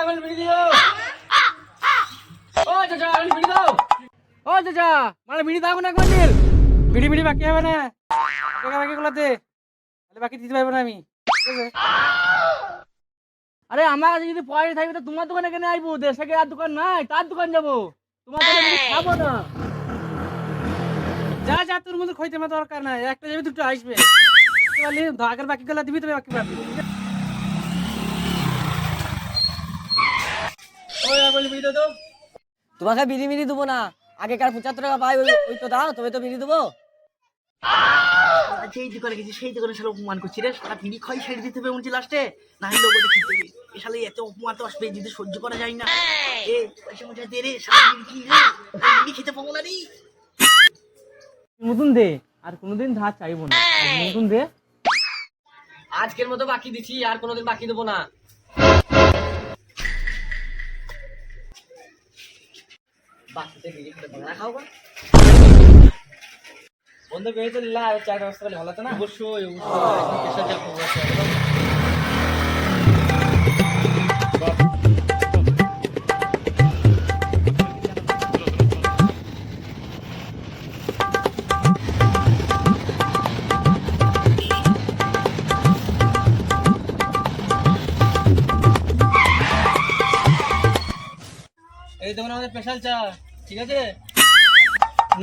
আমার বিড়ি দিও। ও চাচা আমার বিড়ি দাও। ও চাচা মানে বিড়ি দাও না কোনদিন। বিড়ি বিড়ি বাকি হবে না। টাকা বাকি গুলাতে। তাহলে বাকি দিতে পারবো না আমি। ঠিক আছে? আরে আমার কাছে যদি পয়সা থাকবে তো তোমার দোকানে কেন আইবো? দেশে কি আর দোকান নাই? তার দোকান যাবো। তোমার দোকানে বিড়ি খাবো না। যা যা তোর মধ্যে খইতে আমার দরকার নাই। একটা যাবে দুটো আসবে। তাহলে আগের বাকি গুলা দিবি তবে বাকি পাবি। ওই বলি বিড়ি দাও। তোমাকে বিড়ি মিড়ি দেবো না, আগেকার 75 টাকা পাই ওই তো দাও, তবে তো বিড়ি দেবো। যেই দোকানে গেছি সেই দোকানে শালা অপমান করছি রে, সারা বিড়ি খাই ছেড়ে দিতে হবে বলছি লাস্টে, না হলে লোক দেখতে হবে এ শালা এত অপমান তো আসবে যদি সহ্য করা যায় না। এ পয়সা মজা দে রে, শালা বিড়ি কি রে, বিড়ি খেতে পাবো না রে। নতুন দে আর কোনোদিন ধার চাইবো না। নতুন দে। আজকের মতো বাকি দিচ্ছি, আর কোনোদিন বাকি দেবো না। বাকিতে বিড়ি খেতে পাবো না, খাও বা। বন্ধু পেয়ে তো নিলা আর চার ব্যবস্থা করলে ভালো হতো না। অবশ্যই অবশ্যই পেশার যা খবর আছে। এই দেখুন আমাদের স্পেশাল চা, ঠিক আছে?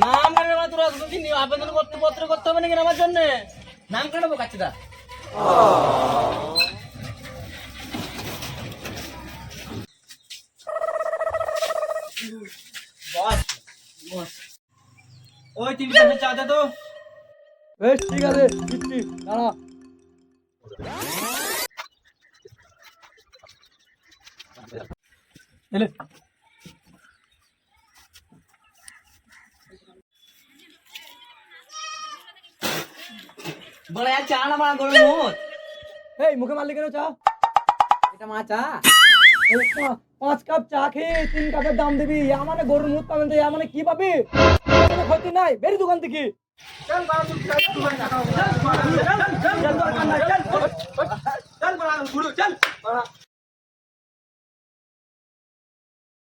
নাম কাটবে না, তোরা দুদিন আবেদন করতে পত্র করতে হবে নাকি আমার জন্য? নাম কাটাবো কাচ্চিদা। বস বস ওই 3 পেশাল চা দে তো। বেশ ঠিক আছে, দিচ্ছি, দাঁড়া। এলে বড় আর চা না বাড়া গরম মত। এই মুখে মারলি কেন চা? এটা মা চা। 5 কাপ চা খেয়ে 3 কাপের দাম দিবি, মানে গরুর মুখ পাবেন তো মানে কি পাবি? কোনো ক্ষতি নাই, বেরি দোকান থেকে। চল বাবা চল চল চল চল চল চল চল চল চল চল